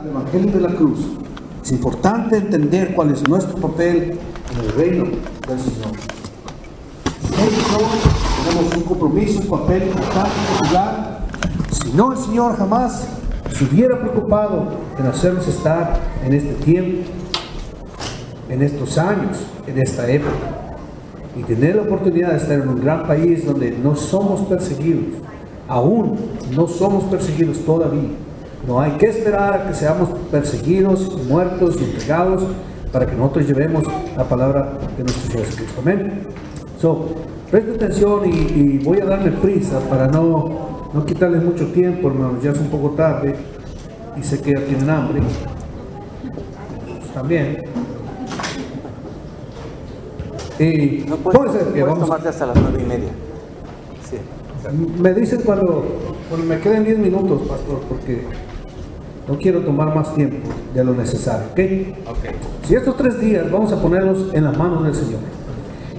el Evangelio de la cruz. Es importante entender cuál es nuestro papel en el reino del Señor. Nosotros tenemos un compromiso, un papel importante en jugar. Si no, el Señor jamás se hubiera preocupado en hacernos estar en este tiempo, en estos años, en esta época, y tener la oportunidad de estar en un gran país donde no somos perseguidos. Aún no somos perseguidos todavía. No hay que esperar a que seamos perseguidos, muertos y entregados para que nosotros llevemos la palabra de nuestro Señor Jesucristo. Amén. Preste atención y voy a darle prisa para no quitarles mucho tiempo, hermanos. Ya es un poco tarde y sé que ya tienen hambre. Pues también. Y no puedes tomarte hasta las 9:30. Sí. Me dicen cuando me queden 10 minutos, pastor, porque no quiero tomar más tiempo de lo necesario, ¿ok? Si estos 3 días vamos a ponerlos en las manos del Señor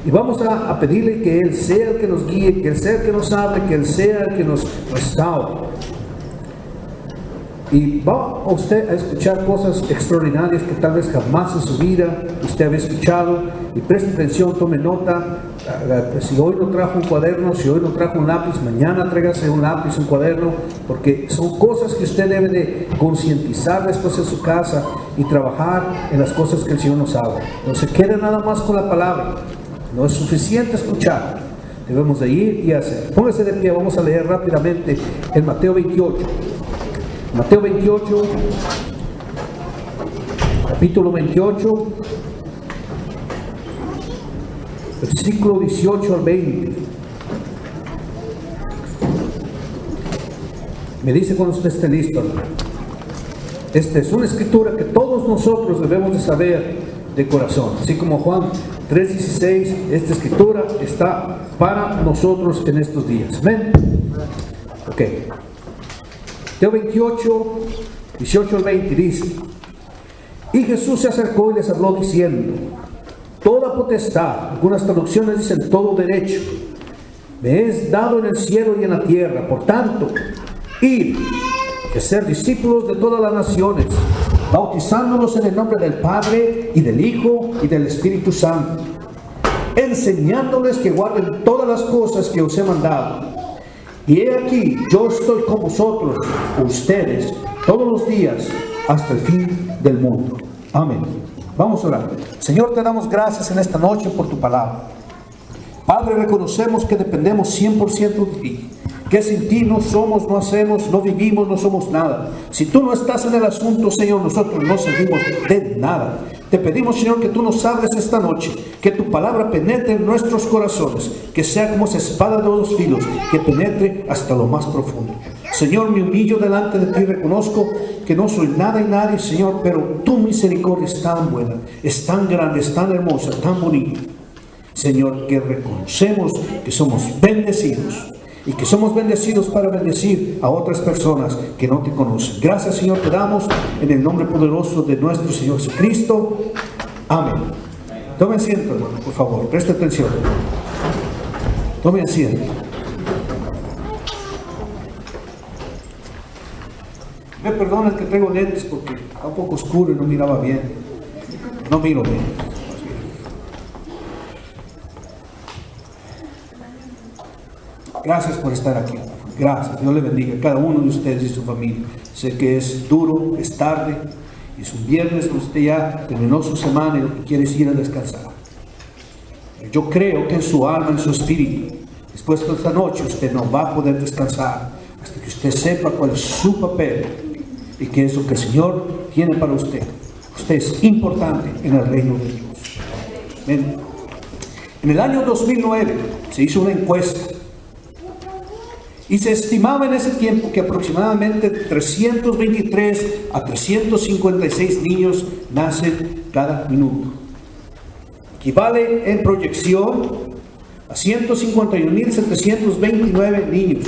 y vamos a pedirle que Él sea el que nos guíe, que Él sea el que nos hable, que Él sea el que nos restaure. Y va usted a escuchar cosas extraordinarias que tal vez jamás en su vida usted había escuchado. Y preste atención, tome nota. Si hoy no trajo un cuaderno, si hoy no trajo un lápiz, mañana tráigase un lápiz, un cuaderno, porque son cosas que usted debe de concientizar después en su casa y trabajar en las cosas que el Señor nos habla. No se quede nada más con la palabra. No es suficiente escuchar. Debemos de ir y hacer. Póngase de pie, vamos a leer rápidamente en Mateo 28. Mateo 28, capítulo 28, versículo 18 al 20. Me dice cuando usted esté listo. Esta es una escritura que todos nosotros debemos de saber de corazón. Así como Juan 3:16, esta escritura está para nosotros en estos días. Amén. Ok. Mateo 28, 18 al 20 dice: y Jesús se acercó y les habló diciendo: toda potestad, algunas traducciones dicen todo derecho, me es dado en el cielo y en la tierra. Por tanto, id y ser discípulos de todas las naciones, bautizándolos en el nombre del Padre y del Hijo y del Espíritu Santo, enseñándoles que guarden todas las cosas que os he mandado. Y he aquí, yo estoy con vosotros, ustedes, todos los días, hasta el fin del mundo. Amén. Vamos a orar. Señor, te damos gracias en esta noche por tu palabra. Padre, reconocemos que dependemos 100% de ti, que sin ti no somos, no hacemos, no vivimos, no somos nada. Si tú no estás en el asunto, Señor, nosotros no servimos de nada. Te pedimos, Señor, que tú nos hables esta noche, que tu palabra penetre en nuestros corazones, que sea como esa espada de 2 filos, que penetre hasta lo más profundo. Señor, me humillo delante de ti, reconozco que no soy nada y nadie, Señor, pero tu misericordia es tan buena, es tan grande, es tan hermosa, tan bonita. Señor, que reconocemos que somos bendecidos y que somos bendecidos para bendecir a otras personas que no te conocen. Gracias, Señor, te damos en el nombre poderoso de nuestro Señor Jesucristo. Amén. Tome asiento, hermano, por favor, preste atención. Tome asiento. Me perdona que traigo lentes porque está un poco oscuro y no miraba bien. No miro bien. Gracias por estar aquí. Gracias. Dios le bendiga a cada uno de ustedes y su familia. Sé que es duro, es tarde, y es un viernes, usted ya terminó su semana y lo que quiere es ir a descansar. Yo creo que en su alma, en su espíritu, después de esta noche, usted no va a poder descansar hasta que usted sepa cuál es su papel y qué es lo que el Señor tiene para usted. Usted es importante en el reino de Dios. Amén. En el año 2009 se hizo una encuesta. Y se estimaba en ese tiempo que aproximadamente 323 a 356 niños nacen cada minuto. Equivale en proyección a 151.729 niños.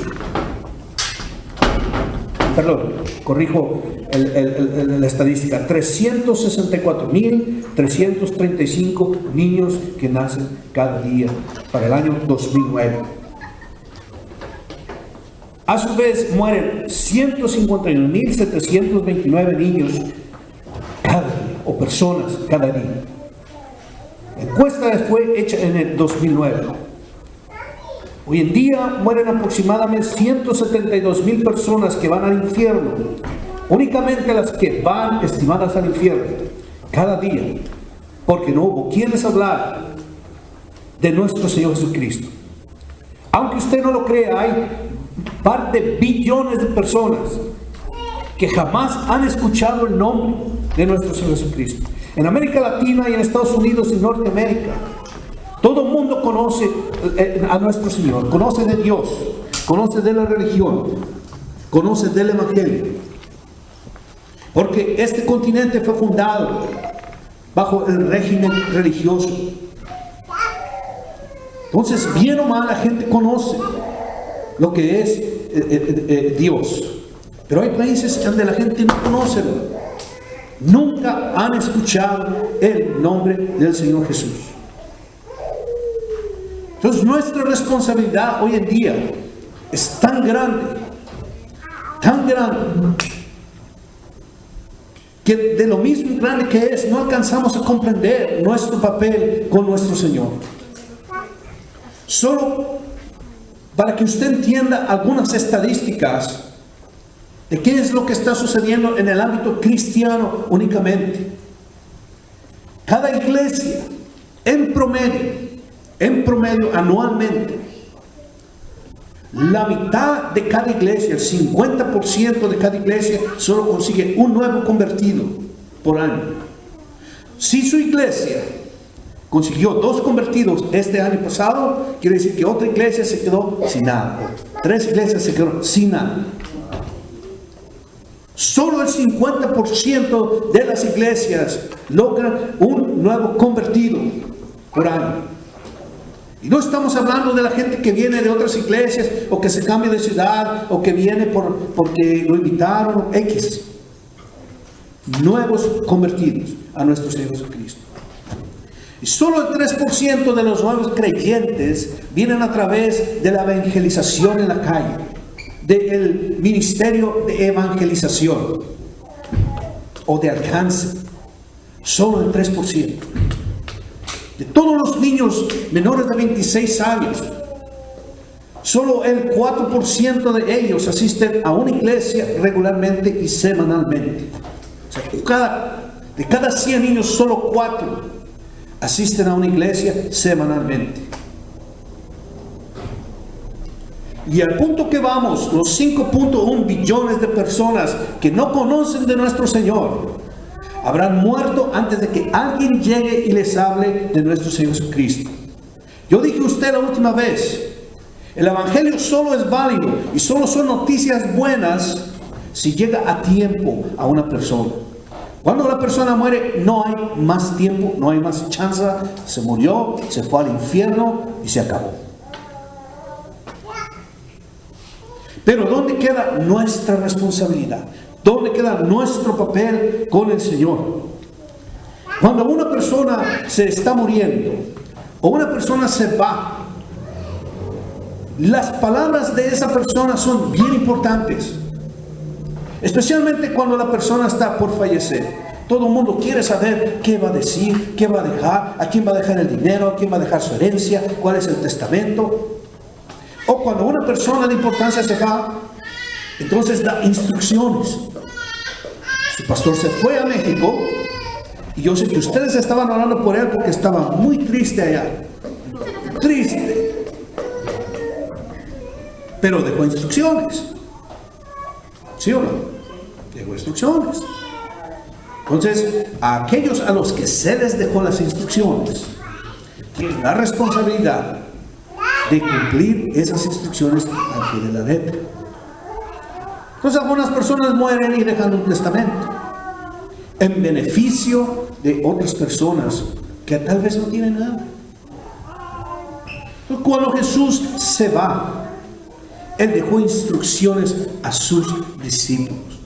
Perdón, corrijo la estadística. 364.335 niños que nacen cada día para el año 2009. A su vez, mueren 151.729 niños cada día, o personas cada día. La encuesta fue hecha en el 2009. Hoy en día mueren aproximadamente 172.000 personas que van al infierno. Únicamente las que van estimadas al infierno cada día, porque no hubo quienes hablar de nuestro Señor Jesucristo. Aunque usted no lo crea, hay par de billones de personas que jamás han escuchado el nombre de nuestro Señor Jesucristo. En América Latina y en Estados Unidos y Norteamérica, todo el mundo conoce a nuestro Señor, conoce de Dios, conoce de la religión, conoce del Evangelio. Porque este continente fue fundado bajo el régimen religioso. Entonces, bien o mal, la gente conoce lo que es Dios. Pero hay países donde la gente no conoce, nunca han escuchado el nombre del Señor Jesús. Entonces, nuestra responsabilidad hoy en día es tan grande, que de lo mismo grande que es, no alcanzamos a comprender nuestro papel con nuestro Señor. Solo para que usted entienda algunas estadísticas de qué es lo que está sucediendo en el ámbito cristiano únicamente. Cada iglesia, en promedio anualmente, la mitad de cada iglesia, el 50% de cada iglesia, solo consigue un nuevo convertido por año. Si su iglesia consiguió 2 convertidos este año pasado, quiere decir que otra iglesia se quedó sin nada. 3 iglesias se quedaron sin nada. Solo el 50% de las iglesias logran un nuevo convertido por año. Y no estamos hablando de la gente que viene de otras iglesias, o que se cambia de ciudad, o que viene porque lo invitaron, X. Nuevos convertidos a nuestro Señor Jesucristo. Y solo el 3% de los nuevos creyentes vienen a través de la evangelización en la calle, del ministerio de evangelización o de alcance. Solo el 3%. De todos los niños menores de 26 años, solo el 4% de ellos asisten a una iglesia regularmente y semanalmente. O sea, de cada 100 niños, solo 4 asisten a una iglesia semanalmente. Y al punto que vamos, los 5.1 billones de personas que no conocen de nuestro Señor habrán muerto antes de que alguien llegue y les hable de nuestro Señor Jesucristo. Yo dije a usted la última vez, el Evangelio solo es válido y solo son noticias buenas si llega a tiempo a una persona. Cuando la persona muere, no hay más tiempo, no hay más chance, se murió, se fue al infierno y se acabó. Pero ¿dónde queda nuestra responsabilidad? ¿Dónde queda nuestro papel con el Señor? Cuando una persona se está muriendo o una persona se va, las palabras de esa persona son bien importantes. Especialmente cuando la persona está por fallecer. Todo el mundo quiere saber qué va a decir, qué va a dejar, a quién va a dejar el dinero, a quién va a dejar su herencia, cuál es el testamento. O cuando una persona de importancia se va, entonces da instrucciones. Su pastor se fue a México y yo sé que ustedes estaban orando por él porque estaba muy triste allá. Triste. Pero dejó instrucciones. ¿Sí o no? Dejó instrucciones. Entonces, a aquellos a los que se les dejó las instrucciones, tienen la responsabilidad de cumplir esas instrucciones al pie de la letra. Entonces, algunas personas mueren y dejan un testamento en beneficio de otras personas que tal vez no tienen nada. Cuando Jesús se va, Él dejó instrucciones a sus discípulos.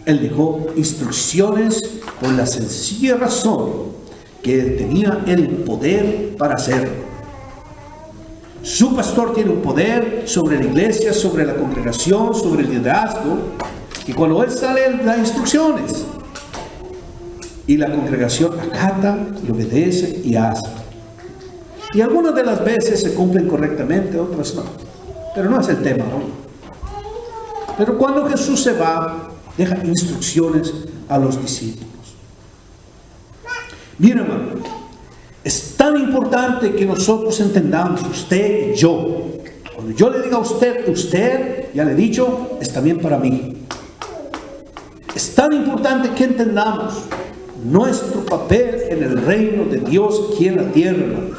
Él dejó instrucciones por la sencilla razón que Él tenía el poder para hacerlo. Su pastor tiene un poder sobre la iglesia, sobre la congregación, sobre el liderazgo. Y cuando él sale, da instrucciones. Y la congregación acata y obedece y hace. Y algunas de las veces se cumplen correctamente, otras no. Pero no es el tema hoy. Pero cuando Jesús se va, deja instrucciones a los discípulos. Mira, hermano, es tan importante que nosotros entendamos, usted y yo. Cuando yo le diga a usted, usted, ya le he dicho, es también para mí. Es tan importante que entendamos nuestro papel en el reino de Dios aquí en la tierra, hermanos.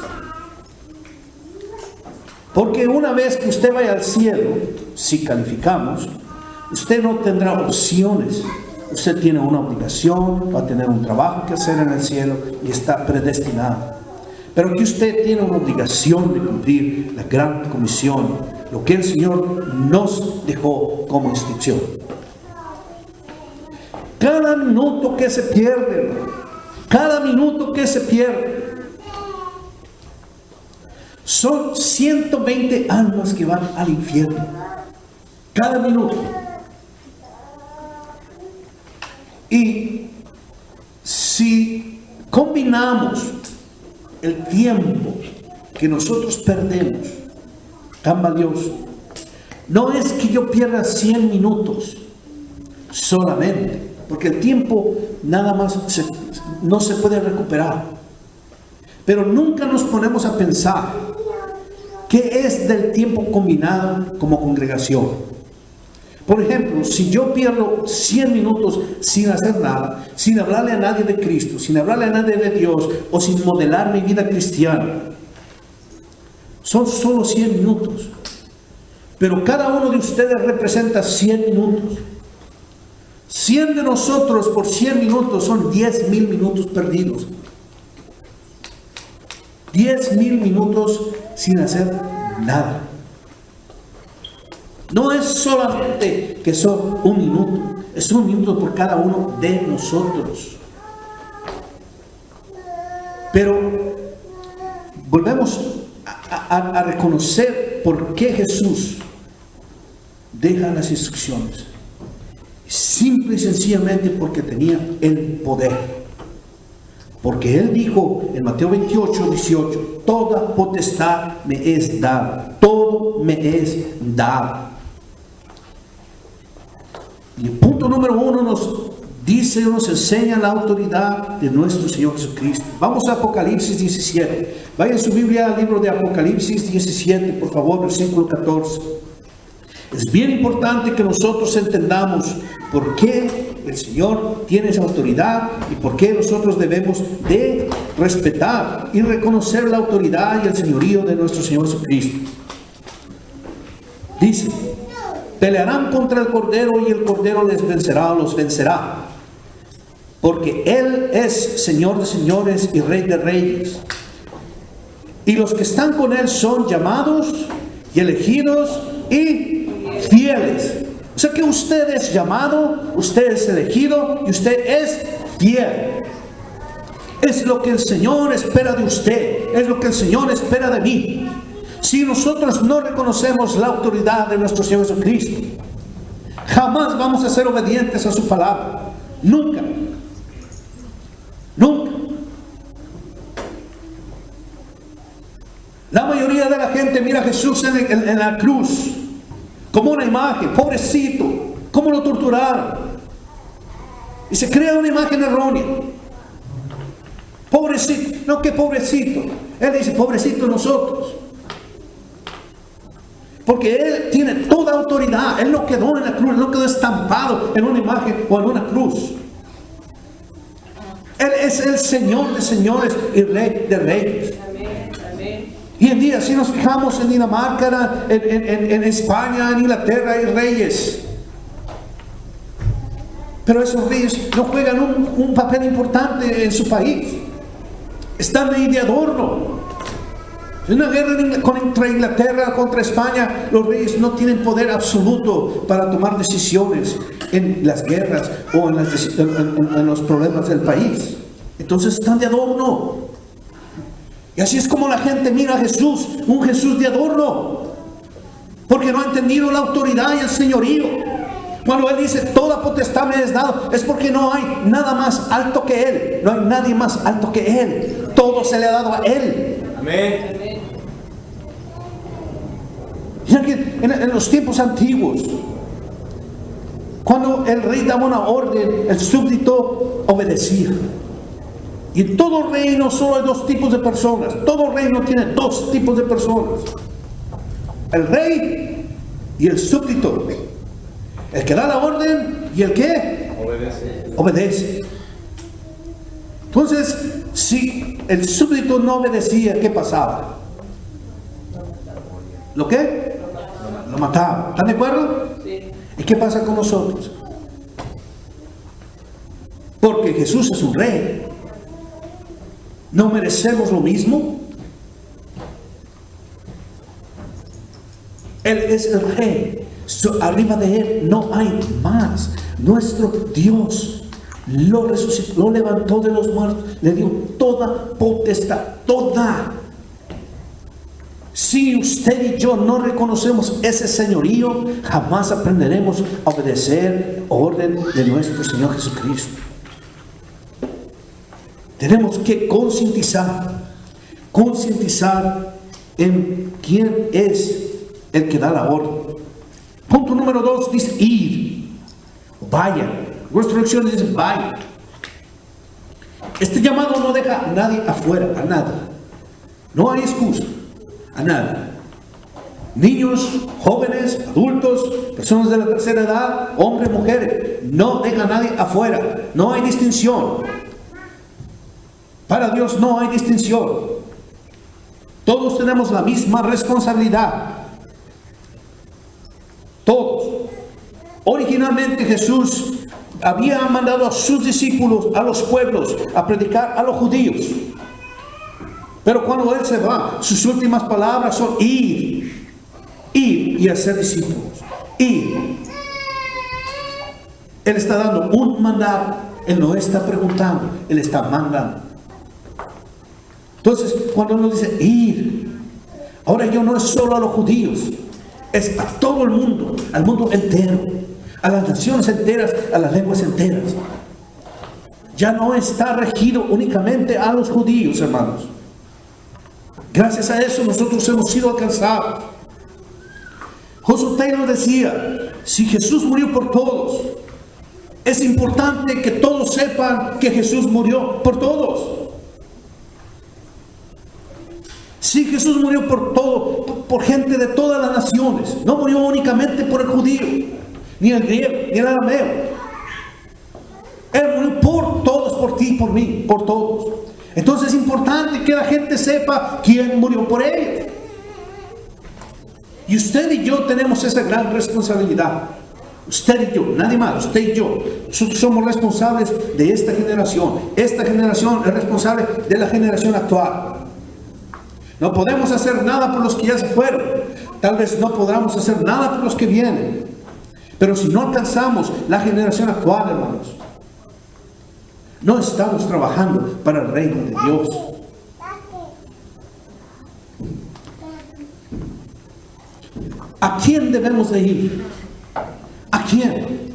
Porque una vez que usted vaya al cielo, si calificamos, usted no tendrá opciones. Usted tiene una obligación, va a tener un trabajo que hacer en el cielo y está predestinado. Pero que usted tiene una obligación de cumplir la gran comisión, lo que el Señor nos dejó como instrucción. Cada minuto que se pierde, cada minuto que se pierde, son 120 almas que van al infierno. Cada minuto. Y si combinamos el tiempo que nosotros perdemos, tan valioso, no es que yo pierda 100 minutos solamente, porque el tiempo nada más no se puede recuperar. Pero nunca nos ponemos a pensar qué es del tiempo combinado como congregación. Por ejemplo, si yo pierdo 100 minutos sin hacer nada, sin hablarle a nadie de Cristo, sin hablarle a nadie de Dios, o sin modelar mi vida cristiana, son solo 100 minutos. Pero cada uno de ustedes representa 100 minutos. 100 de nosotros por 100 minutos son 10,000 minutos perdidos. 10,000 minutos sin hacer nada. No es solamente que son un minuto, es un minuto por cada uno de nosotros. Pero volvemos a reconocer por qué Jesús deja las instrucciones. Simple y sencillamente porque tenía el poder. Porque Él dijo en Mateo 28:18, toda potestad me es dada, todo me es dado. Y el punto número 1 nos dice, nos enseña la autoridad de nuestro Señor Jesucristo. Vamos a Apocalipsis 17. Vaya en su Biblia al libro de Apocalipsis 17, por favor, versículo 14. Es bien importante que nosotros entendamos por qué el Señor tiene esa autoridad y por qué nosotros debemos de respetar y reconocer la autoridad y el señorío de nuestro Señor Jesucristo. Dice, pelearán contra el Cordero y el Cordero les vencerá o los vencerá, porque Él es Señor de señores y Rey de reyes. Y los que están con Él son llamados y elegidos y fieles. O sea que usted es llamado, usted es elegido y usted es fiel. Es lo que el Señor espera de usted, es lo que el Señor espera de mí. Si nosotros no reconocemos la autoridad de nuestro Señor Jesucristo, jamás vamos a ser obedientes a su palabra. Nunca. Nunca. La mayoría de la gente mira a Jesús en la cruz como una imagen, pobrecito, cómo lo torturaron. Y se crea una imagen errónea. Pobrecito, no que pobrecito. Él dice, pobrecito nosotros. Porque Él tiene toda autoridad. Él no quedó en la cruz, Él no quedó estampado en una imagen o en una cruz. Él es el Señor de señores y Rey de reyes. Y en día, si nos fijamos en Dinamarca, en España, en Inglaterra, hay reyes. Pero esos reyes no juegan un papel importante en su país. Están ahí de adorno. En una guerra contra Inglaterra, contra España, los reyes no tienen poder absoluto para tomar decisiones en las guerras o en los problemas del país. Entonces están de adorno. Y así es como la gente mira a Jesús, un Jesús de adorno, porque no ha entendido la autoridad y el señorío. Cuando Él dice, toda potestad me es dado, es porque no hay nada más alto que Él. No hay nadie más alto que Él. Todo se le ha dado a Él. Amén. Ya que en los tiempos antiguos, cuando el rey daba una orden, el súbdito obedecía. Y en todo reino solo hay dos tipos de personas. Todo reino tiene dos tipos de personas: el rey y el súbdito. El que da la orden y el que obedece. Entonces, si el súbdito no obedecía, ¿qué pasaba? ¿Lo qué? Lo mataba. ¿Están de acuerdo? Sí. ¿Y qué pasa con nosotros? Porque Jesús es un rey, ¿no merecemos lo mismo? Él es el rey. Arriba de Él no hay más. Nuestro Dios lo resucitó, lo levantó de los muertos, le dio toda potestad, toda. Si usted y yo no reconocemos ese señorío, jamás aprenderemos a obedecer orden de nuestro Señor Jesucristo. Tenemos que concientizar en quién es el que da la orden. Punto número 2 dice ir, vaya. Nuestra traducción dice vaya. Este llamado no deja a nadie afuera, a nadie. No hay excusa, a nadie. Niños, jóvenes, adultos, personas de la tercera edad, hombres, mujeres, no deja a nadie afuera. No hay distinción. Para Dios no hay distinción. Todos tenemos la misma responsabilidad. Todos. Originalmente Jesús había mandado a sus discípulos, a los pueblos, a predicar a los judíos. Pero cuando Él se va, sus últimas palabras son ir y hacer discípulos. Ir. Él está dando un mandato. Él no está preguntando, Él está mandando. Entonces, cuando Él nos dice ir, ahora yo no es solo a los judíos, es a todo el mundo, al mundo entero, a las naciones enteras, a las lenguas enteras. Ya no está regido únicamente a los judíos, hermanos. Gracias a eso nosotros hemos sido alcanzados. Josué Taylor decía, si Jesús murió por todos, es importante que todos sepan que Jesús murió por todos. Si Jesús murió por todo, por gente de todas las naciones, no murió únicamente por el judío, ni el griego, ni el arameo. Él murió por todos, por ti, por mí, por todos. Entonces es importante que la gente sepa quién murió por ellos. Y usted y yo tenemos esa gran responsabilidad. Usted y yo, nadie más, usted y yo. Nosotros somos responsables de esta generación. Esta generación es responsable de la generación actual. No podemos hacer nada por los que ya se fueron. Tal vez no podamos hacer nada por los que vienen. Pero si no alcanzamos la generación actual, hermanos, no estamos trabajando para el reino de Dios. ¿A quién debemos de ir? ¿A quién?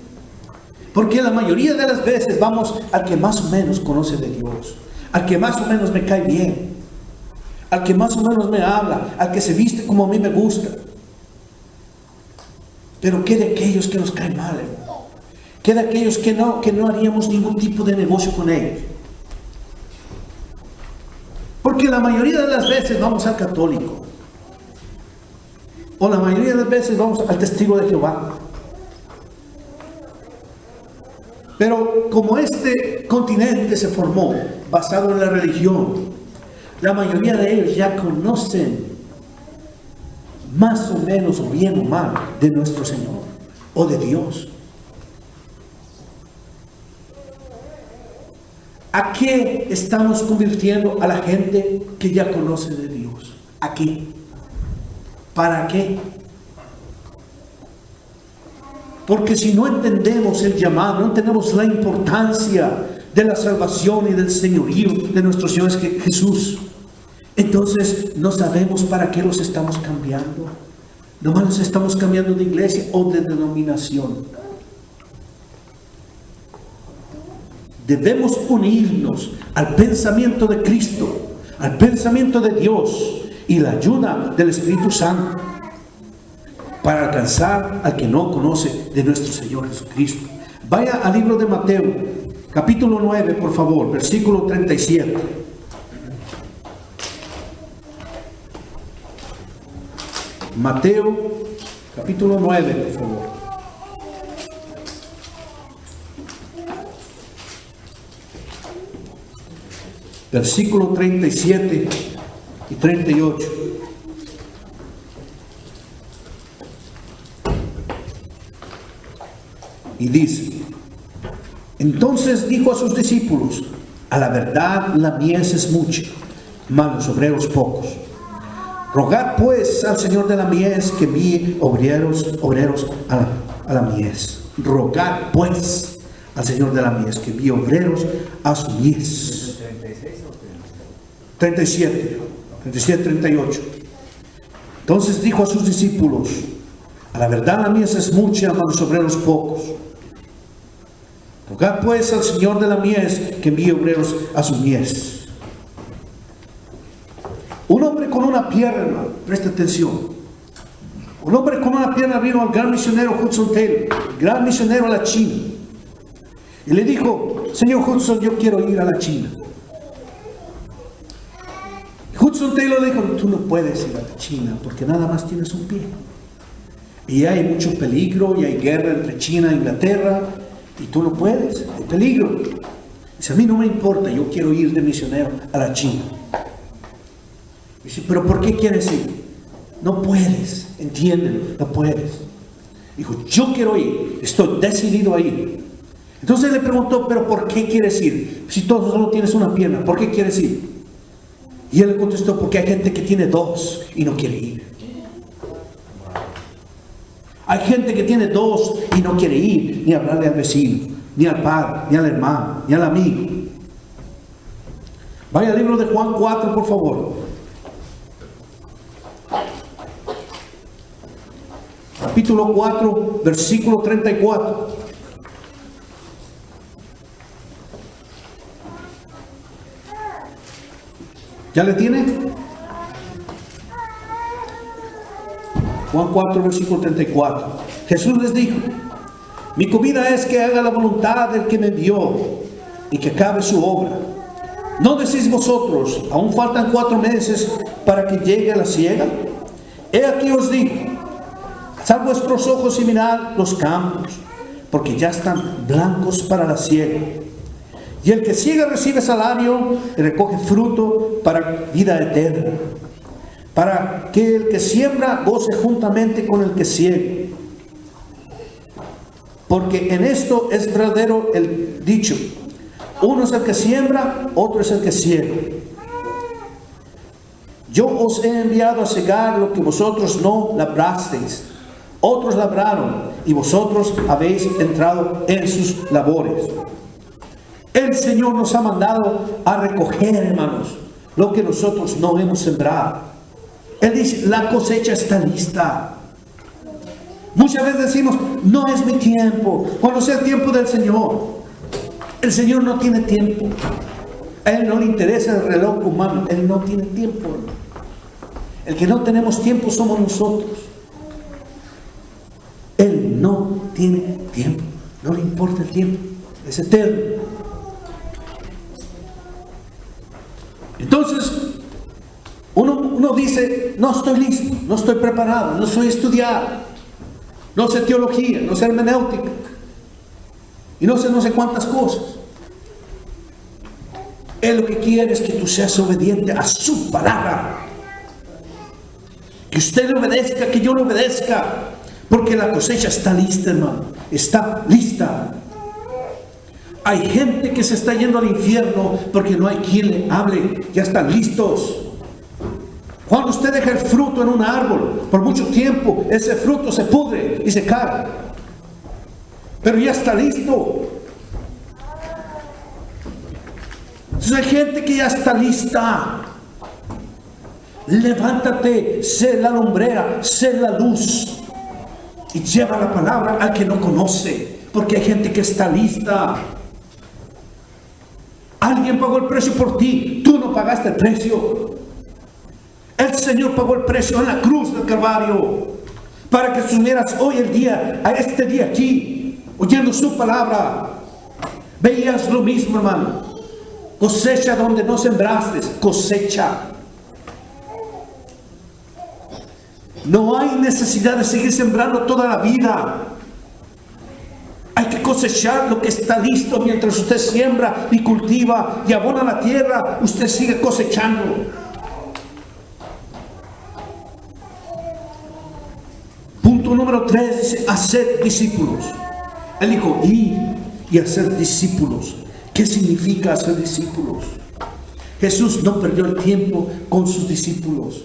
Porque la mayoría de las veces vamos al que más o menos conoce de Dios, al que más o menos me cae bien, al que más o menos me habla, al que se viste como a mí me gusta. Pero ¿qué de aquellos que nos caen mal, hermano? ¿Qué de aquellos que no haríamos ningún tipo de negocio con ellos? Porque la mayoría de las veces vamos al católico, o la mayoría de las veces vamos al testigo de Jehová. Pero como este continente se formó basado en la religión, la mayoría de ellos ya conocen más o menos, o bien o mal, de nuestro Señor o de Dios. ¿A qué estamos convirtiendo a la gente que ya conoce de Dios? ¿A qué? ¿Para qué? Porque si no entendemos el llamado, no entendemos la importancia de la salvación y del señorío de nuestro Señor Jesús, Entonces no sabemos para qué los estamos cambiando. Nomás los estamos cambiando de iglesia o de denominación. Debemos unirnos al pensamiento de Cristo, al pensamiento de Dios y la ayuda del Espíritu Santo para alcanzar al que no conoce de nuestro Señor Jesucristo. Vaya al libro de Mateo, capítulo 9, por favor, versículo 37. Mateo, capítulo 9, por favor. Versículo 37 y 38. Y dice: entonces dijo a sus discípulos: a la verdad la mies es mucha, mas los obreros pocos. Rogad pues al Señor de la mies que envíe obreros a la mies. Rogad pues al Señor de la mies que envíe obreros a su mies. 37, 38. Entonces dijo a sus discípulos: a la verdad la mies es mucha, mas los obreros pocos. Rogad pues al Señor de la mies que envíe obreros a su mies. Un hombre con una pierna, presta atención. Un hombre con una pierna vino al gran misionero Hudson Taylor, gran misionero a la China, y le dijo: señor Hudson, yo quiero ir a la China. Hudson Taylor le dijo: tú no puedes ir a la China porque nada más tienes un pie. Y hay mucho peligro y hay guerra entre China e Inglaterra y tú no puedes, hay peligro. Dice: a mí no me importa, yo quiero ir de misionero a la China. Dice: pero ¿por qué quieres ir? No puedes, entiéndelo, no puedes. Dijo: yo quiero ir, estoy decidido a ir. Entonces le preguntó: pero ¿por qué quieres ir? Si tú solo tienes una pierna, ¿por qué quieres ir? Y él le contestó: porque hay gente que tiene dos y no quiere ir. Hay gente que tiene dos y no quiere ir, ni hablarle al vecino, ni al padre, ni al hermano, ni al amigo. Vaya al libro de Juan 4, por favor. Capítulo 4, versículo 34. ¿Ya le tiene? Juan 4, versículo 34. Jesús les dijo: mi comida es que haga la voluntad del que me envió y que acabe su obra. ¿No decís vosotros, aún faltan 4 meses para que llegue la siega? He aquí os digo: alzad vuestros ojos y mirad los campos, porque ya están blancos para la siega. Y el que siega recibe salario y recoge fruto para vida eterna, para que el que siembra goce juntamente con el que siega. Porque en esto es verdadero el dicho: uno es el que siembra, otro es el que siega. Yo os he enviado a cegar lo que vosotros no labrasteis. Otros labraron y vosotros habéis entrado en sus labores. El Señor nos ha mandado a recoger, hermanos, lo que nosotros no hemos sembrado. Él dice: la cosecha está lista. Muchas veces decimos: no es mi tiempo, cuando sea el tiempo del Señor. El Señor no tiene tiempo. A Él no le interesa el reloj humano. Él no tiene tiempo. El que no tenemos tiempo somos nosotros. Él no tiene tiempo. No le importa el tiempo. Es eterno. Entonces, uno dice: no estoy listo, no estoy preparado, no soy estudiado, no sé teología, no sé hermenéutica, y no sé cuántas cosas. Él lo que quiere es que tú seas obediente a su palabra, que usted le obedezca, que yo le obedezca, porque la cosecha está lista, hermano, está lista. Hay gente que se está yendo al infierno porque no hay quien le hable. Ya están listos. Cuando usted deja el fruto en un árbol por mucho tiempo, ese fruto se pudre y se cae. Pero ya está listo. Entonces hay gente que ya está lista. Levántate, sé la lumbrera, sé la luz. Y lleva la palabra al que no conoce. Porque hay gente que está lista. Alguien pagó el precio por ti. Tú no pagaste el precio. El Señor pagó el precio en la cruz del Calvario. Para que estuvieras hoy el día, a este día aquí, oyendo su palabra. Veías lo mismo, hermano. Cosecha donde no sembraste, cosecha. No hay necesidad de seguir sembrando toda la vida. Hay que cosechar lo que está listo. Mientras usted siembra y cultiva y abona la tierra, usted sigue cosechando. Punto número 3 dice: hacer discípulos. Él dijo: ir y hacer discípulos. ¿Qué significa hacer discípulos? Jesús no perdió el tiempo con sus discípulos.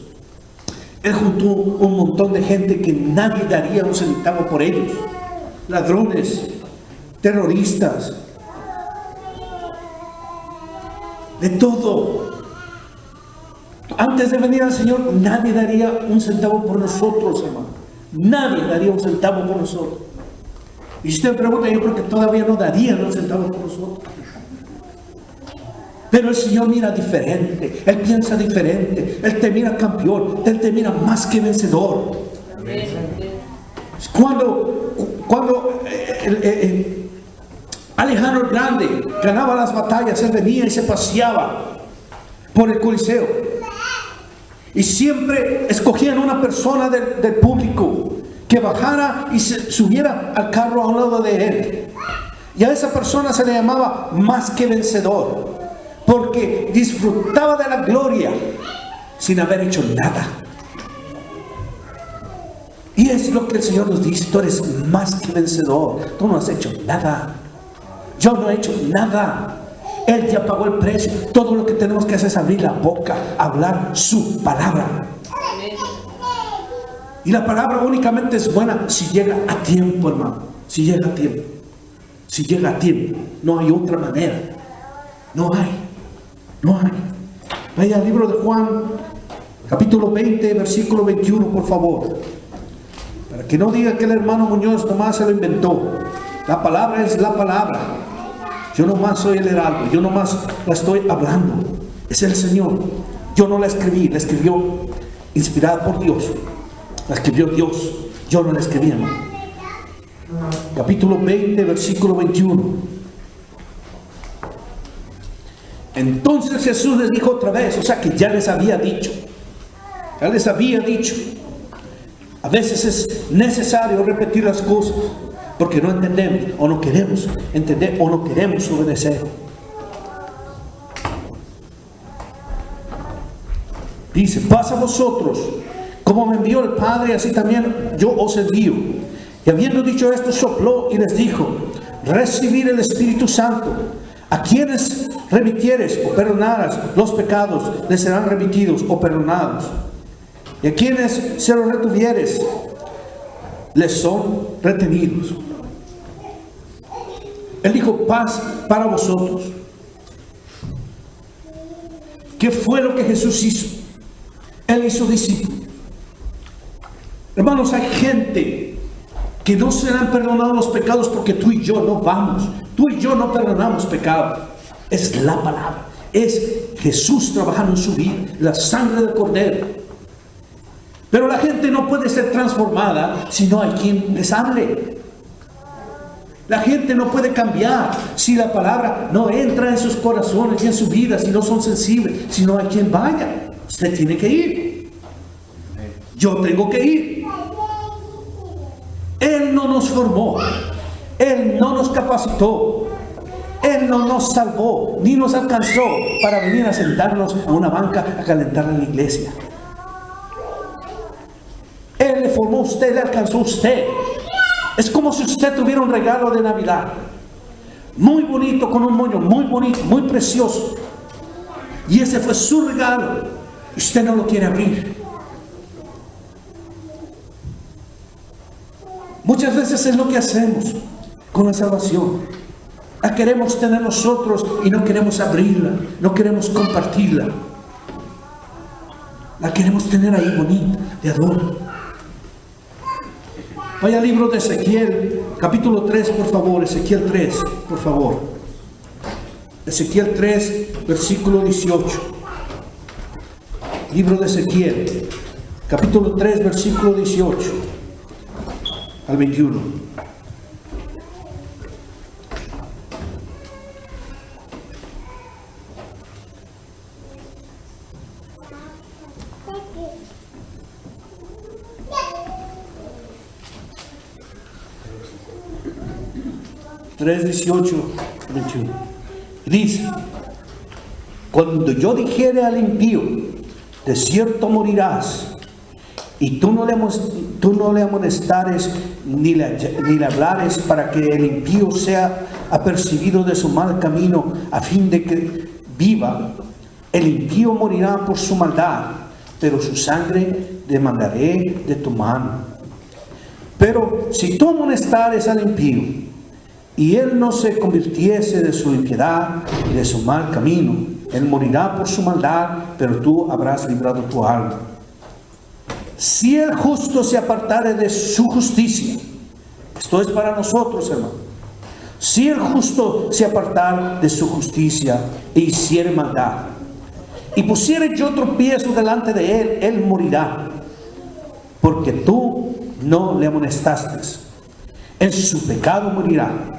Él juntó un montón de gente que nadie daría un centavo por ellos. Ladrones, terroristas, de todo. Antes de venir al Señor, nadie daría un centavo por nosotros, hermano. Nadie daría un centavo por nosotros. Y si usted me pregunta, yo creo que todavía no darían un centavo por nosotros. Pero el Señor mira diferente. Él piensa diferente. Él te mira campeón. Él te mira más que vencedor. Cuando Alejandro el Grande ganaba las batallas, él venía y se paseaba por el Coliseo. Y siempre escogían una persona del público que bajara y se subiera al carro a un lado de él. Y a esa persona se le llamaba más que vencedor, porque disfrutaba de la gloria sin haber hecho nada. Y es lo que el Señor nos dice: tú eres más que vencedor. Tú no has hecho nada. Yo no he hecho nada. Él ya pagó el precio. Todo lo que tenemos que hacer es abrir la boca, hablar su palabra. Y la palabra únicamente es buena si llega a tiempo, hermano. Si llega a tiempo. Si llega a tiempo. No hay otra manera. No hay. Vaya al libro de Juan, capítulo 20, versículo 21, por favor. Para que no diga que el hermano Muñoz nomás se lo inventó. La palabra es la palabra. Yo nomás soy el heraldo. Yo nomás la estoy hablando. Es el Señor. Yo no la escribí. La escribió inspirada por Dios. La escribió Dios. Yo no la escribí, hermano. Capítulo 20, versículo 21. Entonces Jesús les dijo otra vez, o sea que ya les había dicho. A veces es necesario repetir las cosas porque no entendemos o no queremos entender o no queremos obedecer. Dice: paz a vosotros, como me envió el Padre, así también yo os envío. Y habiendo dicho esto, sopló y les dijo: recibid el Espíritu Santo. A quienes remitieres o perdonaras los pecados, les serán remitidos o perdonados. Y a quienes se los retuvieres, les son retenidos. Él dijo: paz para vosotros. ¿Qué fue lo que Jesús hizo? Él hizo discípulos. Hermanos, hay gente que no serán perdonados los pecados porque tú y yo no vamos. Tú y yo no perdonamos pecados. Es la palabra. Es Jesús trabajando en su vida. La sangre del Cordero. Pero la gente no puede ser transformada si no hay quien les hable. La gente no puede cambiar si la palabra no entra en sus corazones y en su vida, si no son sensibles, si no hay quien vaya. Usted tiene que ir. Yo tengo que ir. Él no nos formó. Él no nos capacitó. Él no nos salvó, ni nos alcanzó para venir a sentarnos a una banca a calentar en la iglesia. Él le formó a usted, le alcanzó a usted. Es como si usted tuviera un regalo de Navidad. Muy bonito, con un moño muy bonito, muy precioso. Y ese fue su regalo. Y usted no lo quiere abrir. Muchas veces es lo que hacemos con la salvación. La queremos tener nosotros y no queremos abrirla, no queremos compartirla. La queremos tener ahí bonita, de adorno. Vaya al libro de Ezequiel, capítulo 3, por favor. Ezequiel 3, por favor. Ezequiel 3, versículo 18. Libro de Ezequiel, capítulo 3, versículo 18 al 21. Tres, 18, 21. Dice: cuando yo dijere al impío, de cierto morirás, y tú no le amonestares ni le hablares, para que el impío sea apercibido de su mal camino, a fin de que viva, el impío morirá por su maldad, pero su sangre demandaré de tu mano. Pero si tú amonestares al impío, y él no se convirtiese de su impiedad y de su mal camino, él morirá por su maldad, pero tú habrás librado tu alma. Si el justo se apartare de su justicia, esto es para nosotros, hermano. Si el justo se apartare de su justicia e hiciere maldad, y pusiere yo tropiezo delante de él, él morirá, porque tú no le amonestaste. En su pecado morirá,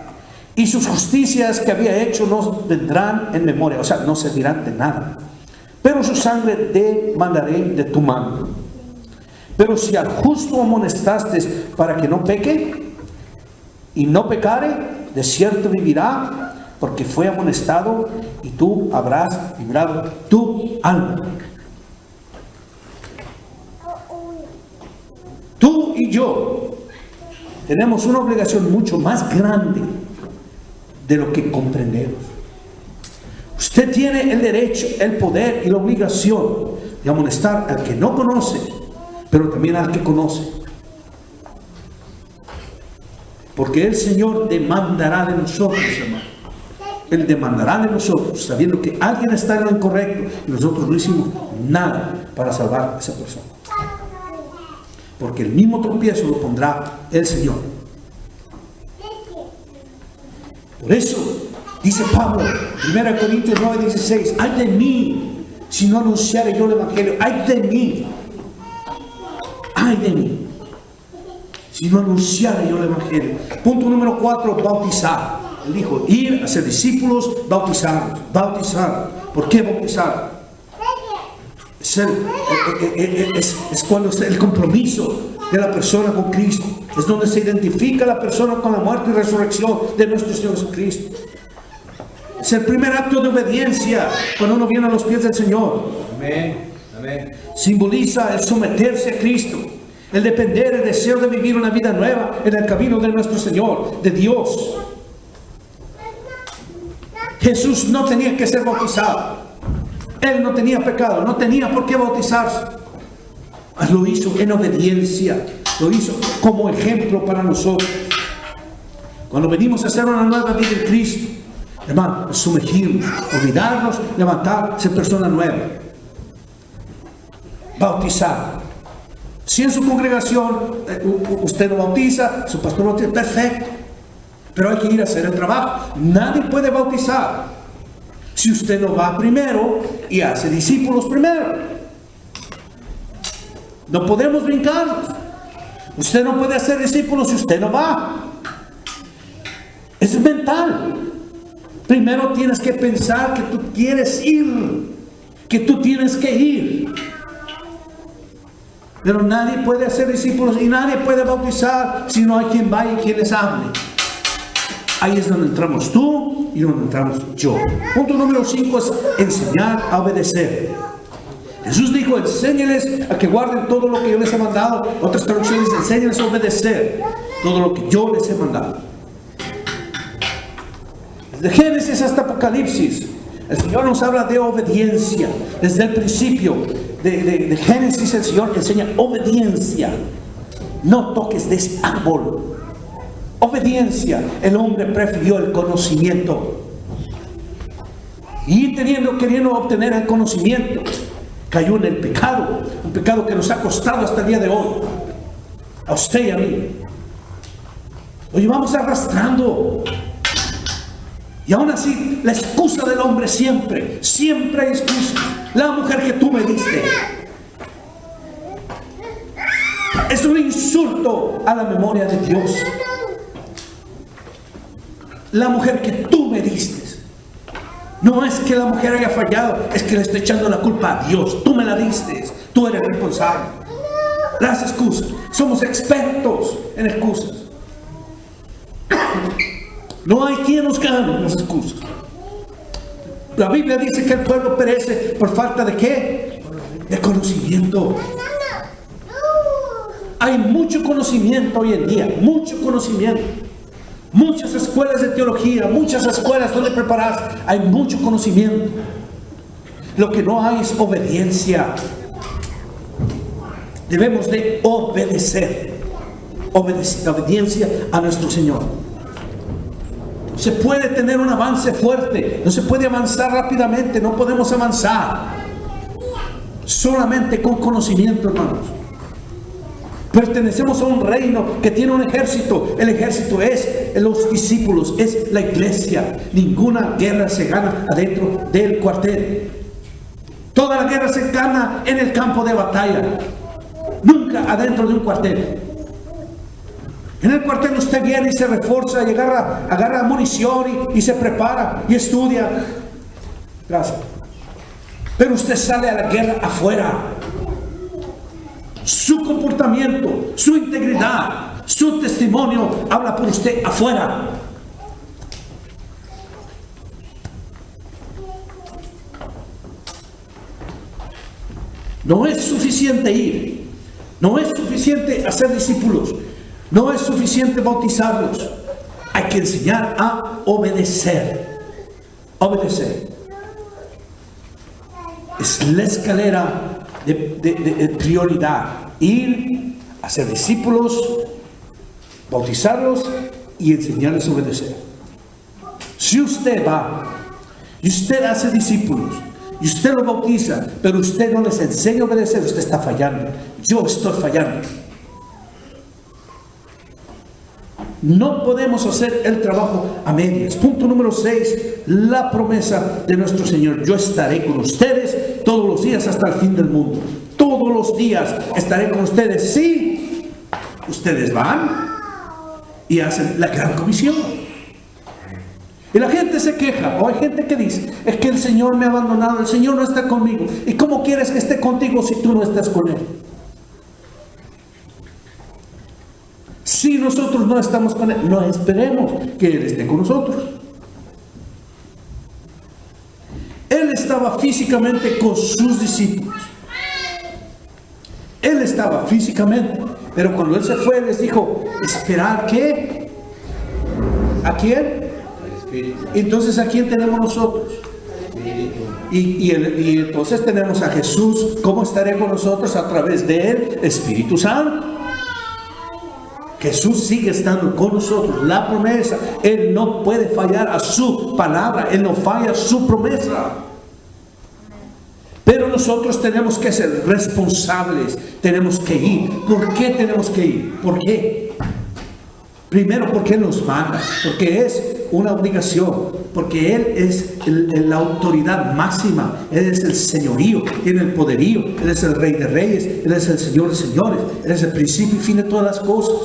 y sus justicias que había hecho no vendrán en memoria, o sea, no servirán de nada. Pero su sangre demandaré de tu mano. Pero si al justo amonestaste para que no peque, y no pecare, de cierto vivirá, porque fue amonestado, y tú habrás librado tu alma. Tú y yo tenemos una obligación mucho más grande de lo que comprendemos. Usted tiene el derecho, el poder y la obligación de amonestar al que no conoce, pero también al que conoce. Porque el Señor demandará de nosotros, hermano. Él demandará de nosotros, sabiendo que alguien está en lo incorrecto y nosotros no hicimos nada para salvar a esa persona. Porque el mismo tropiezo lo pondrá el Señor. Por eso dice Pablo, 1 Corintios 9, 16: ay de mí si no anunciare yo el Evangelio. Ay de mí si no anunciare yo el Evangelio. Punto número 4, bautizar. Él dijo: ir a ser discípulos, bautizar. ¿Por qué bautizar? Es cuando el compromiso de la persona con Cristo. Es donde se identifica la persona con la muerte y resurrección de nuestro Señor Jesucristo. Es el primer acto de obediencia cuando uno viene a los pies del Señor. Amén. Amén. Simboliza el someterse a Cristo, el depender, el deseo de vivir una vida nueva en el camino de nuestro Señor, de Dios. Jesús no tenía que ser bautizado. Él no tenía pecado, no tenía por qué bautizarse. Lo hizo en obediencia, lo hizo como ejemplo para nosotros. Cuando venimos a hacer una nueva vida en Cristo, hermano, sumergirnos, olvidarnos, levantar, ser persona nueva. Bautizar. Si en su congregación usted no bautiza, su pastor no bautiza, perfecto. Pero hay que ir a hacer el trabajo. Nadie puede bautizar si usted no va primero y hace discípulos primero. No podemos brincarnos. Usted no puede hacer discípulos si usted no va. Es mental. Primero tienes que pensar que tú quieres ir, que tú tienes que ir. Pero nadie puede hacer discípulos y nadie puede bautizar si no hay quien vaya y quien les hable. Ahí es donde entramos tú y donde entramos yo. Punto número 5 es enseñar a obedecer. Jesús dijo: enséñales a que guarden todo lo que yo les he mandado. Otras traducciones: enséñales a obedecer todo lo que yo les he mandado. Desde Génesis hasta Apocalipsis, el Señor nos habla de obediencia. Desde el principio de Génesis, el Señor enseña obediencia. No toques de ese árbol. Obediencia. El hombre prefirió el conocimiento. Y queriendo obtener el conocimiento, cayó en el pecado, un pecado que nos ha costado hasta el día de hoy, a usted y a mí. Lo llevamos arrastrando. Y aún así, la excusa del hombre siempre hay excusa. La mujer que tú me diste es un insulto a la memoria de Dios. La mujer que tú me diste. No es que la mujer haya fallado, es que le está echando la culpa a Dios. Tú me la diste, tú eres responsable. Las excusas, somos expertos en excusas. No hay quien nos gane las excusas. La Biblia dice que el pueblo perece por falta de ¿qué? De conocimiento. Hay mucho conocimiento hoy en día, mucho conocimiento. Muchas escuelas de teología, muchas escuelas donde prepararse, hay mucho conocimiento. Lo que no hay es obediencia. Debemos de obedecer. Obediencia a nuestro Señor. Se puede tener un avance fuerte, no se puede avanzar rápidamente, no podemos avanzar solamente con conocimiento, hermanos. Pertenecemos a un reino que tiene un ejército. El ejército es los discípulos, es la iglesia. Ninguna guerra se gana adentro del cuartel. Toda la guerra se gana en el campo de batalla, nunca adentro de un cuartel. En el cuartel usted viene y se refuerza y agarra munición y se prepara y estudia. Gracias. Pero usted sale a la guerra afuera. Su comportamiento, su integridad, su testimonio habla por usted afuera. No es suficiente ir, no es suficiente hacer discípulos, no es suficiente bautizarlos. Hay que enseñar a obedecer. Obedecer es la escalera de prioridad. Ir, hacer discípulos, bautizarlos y enseñarles a obedecer. Si usted va y usted hace discípulos y usted los bautiza, pero usted no les enseña a obedecer, usted está fallando. Yo estoy fallando. No podemos hacer el trabajo a medias. Punto número 6, la promesa de nuestro Señor. Yo estaré con ustedes todos los días hasta el fin del mundo. Todos los días estaré con ustedes si ustedes van y hacen la gran comisión. Y la gente se queja, o hay gente que dice, es que el Señor me ha abandonado, el Señor no está conmigo. ¿Y cómo quieres que esté contigo si tú no estás con Él? Si nosotros no estamos con Él, no esperemos que Él esté con nosotros. Él estaba físicamente con sus discípulos. Él estaba físicamente, pero cuando Él se fue, les dijo, ¿esperar qué? ¿A quién? Entonces, ¿a quién tenemos nosotros? Y entonces tenemos a Jesús. ¿Cómo estaré con nosotros? A través del Espíritu Santo. Jesús sigue estando con nosotros. La promesa, Él no puede fallar a su palabra. Él no falla a su promesa. Pero nosotros tenemos que ser responsables. Tenemos que ir. ¿Por qué tenemos que ir? ¿Por qué? Primero, porque Él nos manda. Porque es una obligación. Porque Él es la autoridad máxima. Él es el señorío. Tiene el poderío. Él es el Rey de Reyes. Él es el Señor de Señores. Él es el principio y fin de todas las cosas.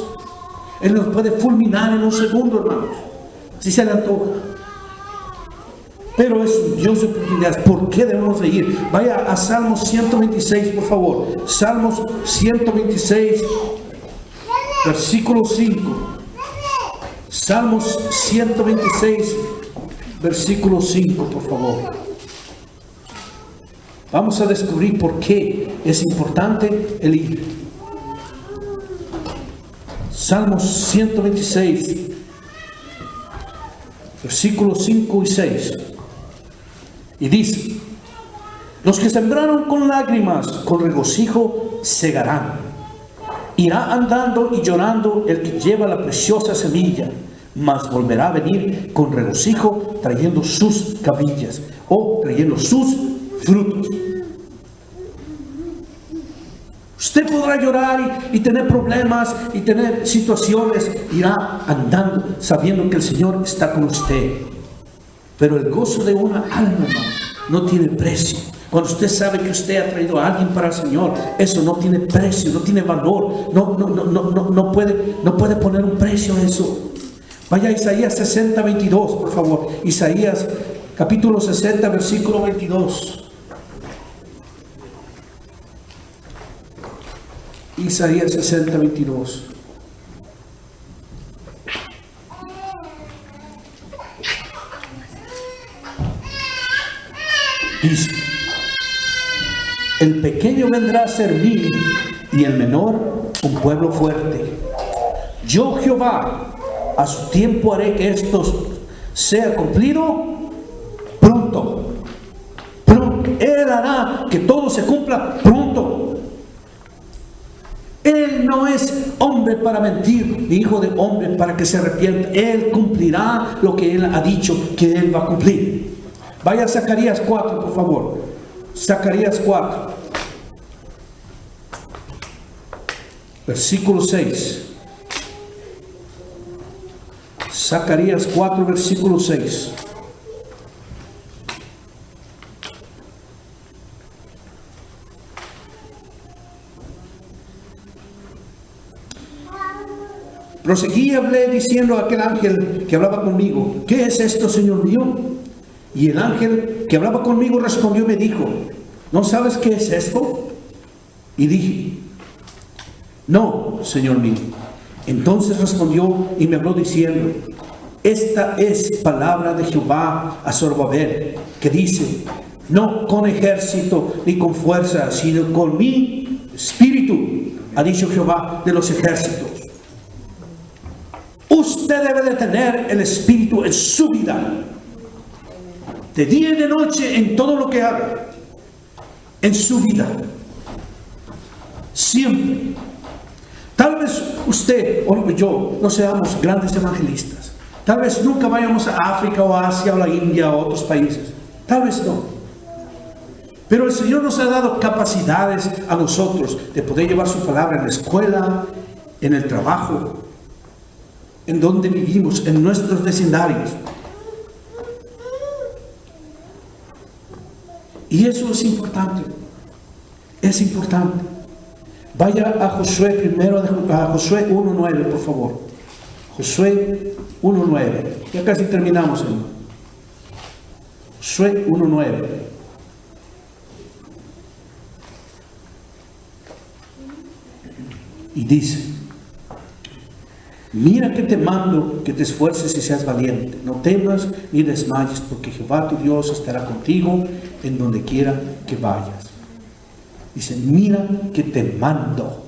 Él nos puede fulminar en un segundo, hermanos, si se le antoja. Pero es un Dios de oportunidades. ¿Por qué debemos de ir? Vaya a Salmos 126, por favor. Salmos 126, versículo 5. Salmos 126, versículo 5, por favor. Vamos a descubrir por qué es importante el ir. Salmos 126, versículos 5 y 6. Y dice, los que sembraron con lágrimas, con regocijo segarán. Irá andando y llorando el que lleva la preciosa semilla, mas volverá a venir con regocijo trayendo sus cabillas o trayendo sus frutos. Usted podrá llorar y tener problemas y tener situaciones, irá andando sabiendo que el Señor está con usted. Pero el gozo de una alma, hermano, no tiene precio. Cuando usted sabe que usted ha traído a alguien para el Señor, eso no tiene precio, no tiene valor, no puede poner un precio a eso. Vaya a Isaías 60, 22, por favor. Isaías capítulo 60, versículo 22. Isaías 60, 22. Dice: el pequeño vendrá a servir y el menor un pueblo fuerte. Yo, Jehová, a su tiempo haré que esto sea cumplido pronto. Pronto. Él hará que todo se cumpla pronto. Él no es hombre para mentir, ni hijo de hombre para que se arrepienta. Él cumplirá lo que Él ha dicho que Él va a cumplir. Vaya a Zacarías 4, por favor. Zacarías 4, versículo 6. Zacarías 4, versículo 6. Proseguí y hablé diciendo a aquel ángel que hablaba conmigo: ¿qué es esto, Señor mío? Y el ángel que hablaba conmigo respondió y me dijo: ¿no sabes qué es esto? Y dije: no, Señor mío. Entonces respondió y me habló diciendo: esta es palabra de Jehová a Zorobabel, que dice: no con ejército ni con fuerza, sino con mi espíritu, ha dicho Jehová de los ejércitos. Usted debe de tener el espíritu en su vida, de día y de noche, en todo lo que haga, en su vida, siempre. Tal vez usted o yo no seamos grandes evangelistas, tal vez nunca vayamos a África o a Asia o a la India o a otros países, tal vez no. Pero el Señor nos ha dado capacidades a nosotros de poder llevar su palabra en la escuela, en el trabajo, en donde vivimos, en nuestros vecindarios. Y eso es importante. Es importante. Vaya a Josué primero, a Josué 1:9, por favor. Josué 1:9. Ya casi terminamos, hermano. Josué 1:9. Y dice: mira que te mando que te esfuerces y seas valiente. No temas ni desmayes, porque Jehová tu Dios estará contigo en donde quiera que vayas. Dice: mira que te mando.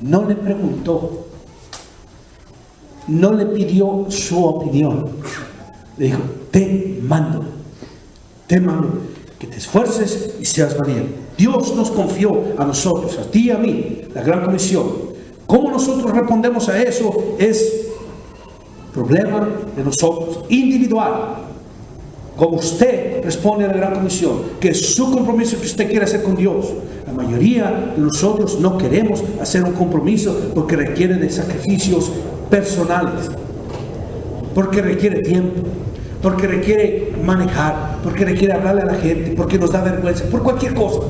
No le preguntó, no le pidió su opinión. Le dijo: te mando que te esfuerces y seas valiente. Dios nos confió a nosotros, a ti y a mí, la gran comisión. ¿Cómo nosotros respondemos a eso? Es problema de nosotros, individual. Como usted responde a la gran comisión, que es su compromiso que usted quiere hacer con Dios. La mayoría de nosotros no queremos hacer un compromiso porque requiere de sacrificios personales, porque requiere tiempo, porque requiere manejar, porque requiere hablarle a la gente, porque nos da vergüenza, por cualquier cosa.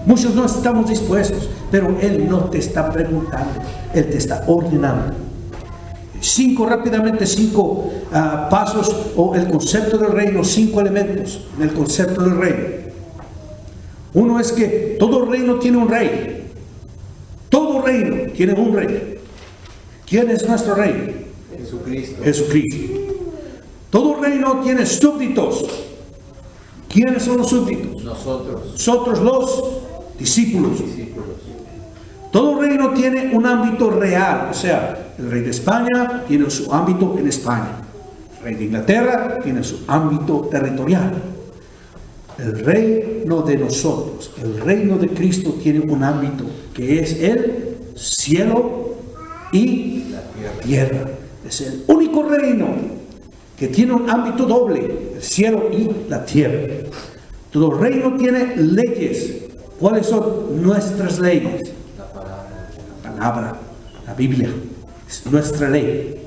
Muchos no estamos dispuestos, pero Él no te está preguntando, Él te está ordenando. Rápidamente cinco pasos o el concepto del reino, 5 elementos del concepto del reino. Uno es que todo reino tiene un rey. Todo reino tiene un rey. ¿Quién es nuestro rey? Jesucristo. Jesucristo. Todo reino tiene súbditos. ¿Quiénes son los súbditos? Nosotros los discípulos. Todo reino tiene un ámbito real, o sea, el rey de España tiene su ámbito en España, el rey de Inglaterra tiene su ámbito territorial. El reino de nosotros, el reino de Cristo tiene un ámbito que es el cielo y la tierra. Es el único reino que tiene un ámbito doble, el cielo y la tierra. Todo reino tiene leyes, ¿Cuáles son nuestras leyes? La palabra, la Biblia, es nuestra ley.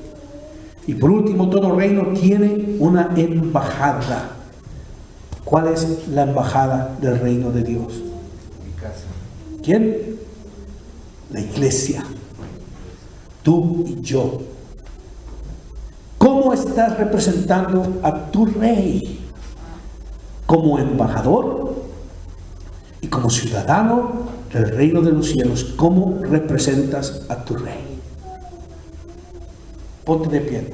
Y por último, todo reino tiene una embajada. ¿Cuál es la embajada del reino de Dios? Mi casa. ¿Quién? La iglesia. Tú y yo. ¿Cómo estás representando a tu rey? Como embajador y como ciudadano del reino de los cielos, ¿cómo representas a tu rey? Ponte de pie.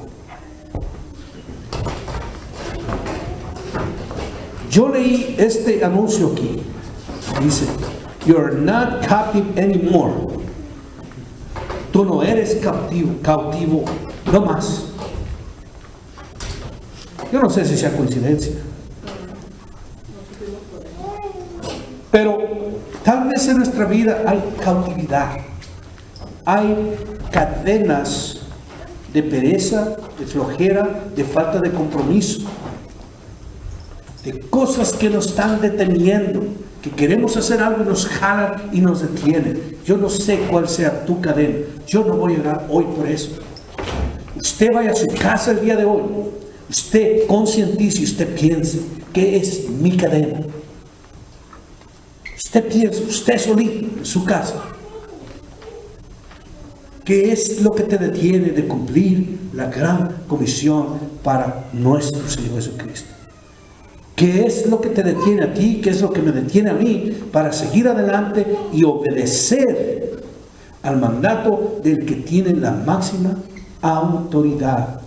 Yo leí este anuncio aquí. Dice, "You're not captive anymore." Tú no eres cautivo, no más. Yo no sé si sea coincidencia. Pero tal vez en nuestra vida hay cautividad. Hay cadenas de pereza, de flojera, de falta de compromiso, de cosas que nos están deteniendo, que queremos hacer algo y nos jalan y nos detienen. Yo no sé cuál sea tu cadena. Yo no voy a orar hoy por eso. Usted vaya a su casa el día de hoy. Usted concientice y usted piense, ¿qué es mi cadena? Usted piensa, usted solito en su casa. ¿Qué es lo que te detiene de cumplir la gran comisión para nuestro Señor Jesucristo? ¿Qué es lo que te detiene a ti? ¿Qué es lo que me detiene a mí para seguir adelante y obedecer al mandato del que tiene la máxima autoridad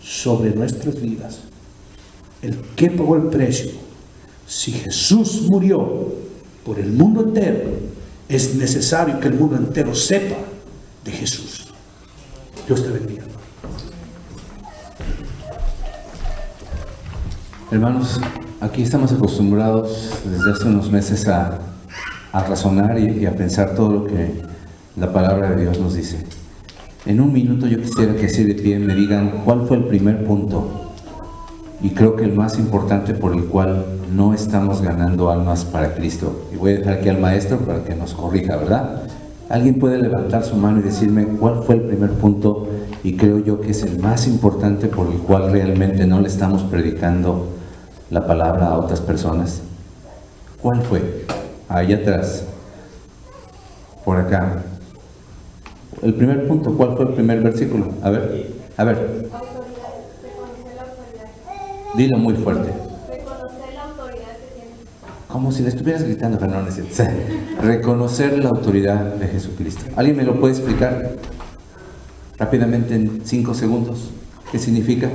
sobre nuestras vidas? El que pagó el precio. Si Jesús murió por el mundo entero, es necesario que el mundo entero sepa de Jesús. Dios te bendiga. Hermanos, aquí estamos acostumbrados desde hace unos meses a razonar y a pensar todo lo que la palabra de Dios nos dice. En un minuto yo quisiera que así de pie me digan cuál fue el primer punto, y creo que el más importante por el cual no estamos ganando almas para Cristo. Y voy a dejar aquí al maestro para que nos corrija, ¿verdad? ¿Alguien puede levantar su mano y decirme cuál fue el primer punto? Y creo yo que es el más importante por el cual realmente no le estamos predicando la palabra a otras personas. ¿Cuál fue? Allá atrás, por acá. El primer punto, ¿cuál fue el primer versículo? A ver. Autoridad, reconocer la autoridad. Dilo muy fuerte. Reconocer la autoridad que tiene. Como si le estuvieras gritando, Fernández. Reconocer la autoridad de Jesucristo. ¿Alguien me lo puede explicar rápidamente en 5 segundos? ¿Qué significa?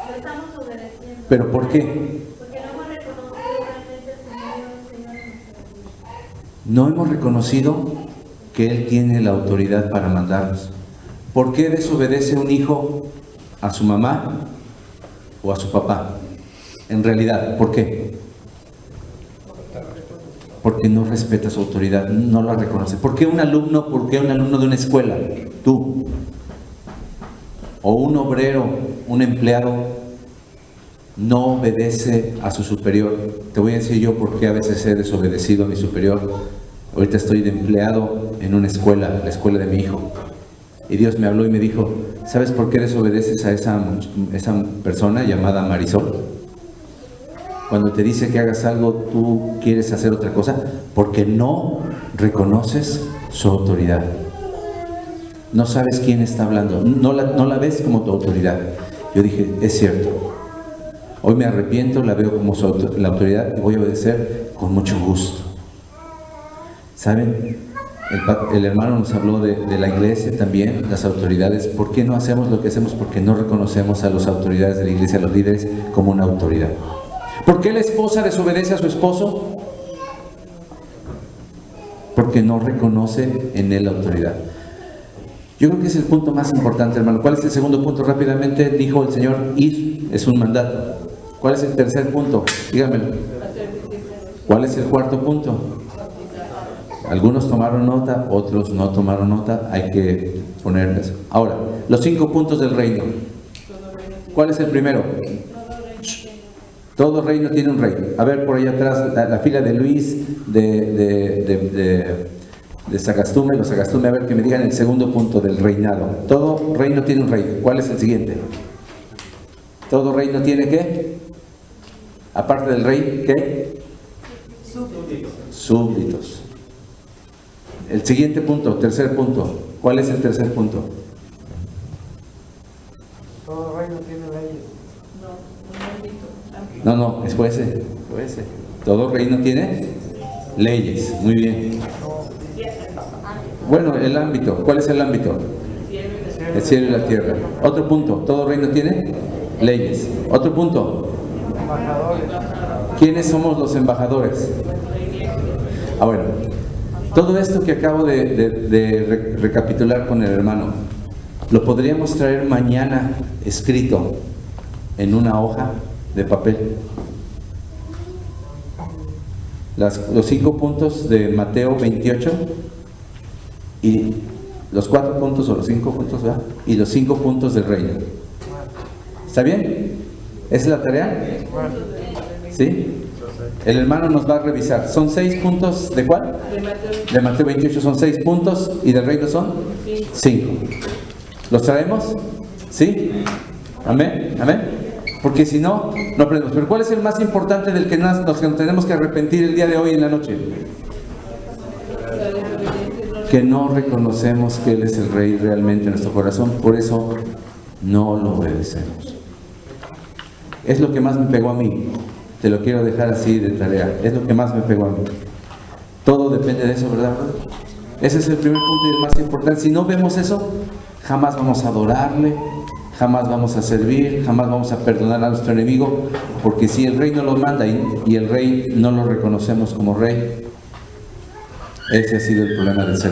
Lo estamos obedeciendo. ¿Pero por qué? Porque no hemos reconocido realmente al Señor en nuestra vida. No hemos reconocido que Él tiene la autoridad para mandarnos. ¿Por qué desobedece un hijo a su mamá o a su papá? En realidad, ¿por qué? Porque no respeta su autoridad, no la reconoce. ¿Por qué un alumno de una escuela, tú, o un obrero, un empleado, no obedece a su superior? Te voy a decir yo por qué a veces he desobedecido a mi superior. Ahorita estoy de empleado en una escuela, la escuela de mi hijo. Y Dios me habló y me dijo, ¿sabes por qué desobedeces a esa persona llamada Marisol? Cuando te dice que hagas algo, tú quieres hacer otra cosa, porque no reconoces su autoridad. No sabes quién está hablando, no la ves como tu autoridad. Yo dije, es cierto. Hoy me arrepiento, la veo como la autoridad y voy a obedecer con mucho gusto. ¿Saben? El hermano nos habló de la iglesia también, las autoridades. ¿Por qué no hacemos lo que hacemos? Porque no reconocemos a las autoridades de la iglesia, a los líderes, como una autoridad. ¿Por qué la esposa desobedece a su esposo? Porque no reconoce en él la autoridad. Yo creo que es el punto más importante, hermano. ¿Cuál es el segundo punto? Rápidamente dijo el Señor, ir es un mandato. ¿Cuál es el tercer punto? Dígamelo. ¿Cuál es el cuarto punto? Algunos tomaron nota, otros no tomaron nota. Hay que ponerles. Ahora, los 5 puntos del reino. ¿Cuál es el primero? Todo reino tiene un rey. A ver, por allá atrás, la fila de Luis, de Sagastume, los Sagastume, a ver que me digan el segundo punto del reinado. Todo reino tiene un rey. ¿Cuál es el siguiente? ¿Todo reino tiene qué? Aparte del rey, ¿qué? Súbditos. El siguiente punto, tercer punto. ¿Cuál es el tercer punto? Todo reino tiene leyes. No, fue ese. Todo reino tiene leyes. Muy bien. Bueno, el ámbito. ¿Cuál es el ámbito? El cielo y la tierra. Otro punto. Todo reino tiene leyes. Otro punto. Embajadores. ¿Quiénes somos los embajadores? Bueno, todo esto que acabo de recapitular con el hermano, lo podríamos traer mañana escrito en una hoja de papel. Los 5 puntos de Mateo 28 y los 4 puntos o los 5 puntos, ¿verdad? Y los 5 puntos del reino. ¿Está bien? ¿Esa es la tarea? ¿Sí? El hermano nos va a revisar. ¿Son 6 puntos de cuál? De Mateo 28 son 6 puntos y del reino son 5. ¿Los traemos? ¿Sí? Amén. Amén. Porque si no, no aprendemos. Pero ¿cuál es el más importante del que nos tenemos que arrepentir el día de hoy en la noche? Que no reconocemos que Él es el Rey realmente en nuestro corazón. Por eso no lo obedecemos. Es lo que más me pegó a mí. Te lo quiero dejar así de tarea. Es lo que más me pegó a mí. Todo depende de eso, ¿verdad? Ese es el primer punto y el más importante. Si no vemos eso, jamás vamos a adorarle, jamás vamos a servir, jamás vamos a perdonar a nuestro enemigo, porque si el rey no lo manda y el rey no lo reconocemos como rey, ese ha sido el problema del ser humano.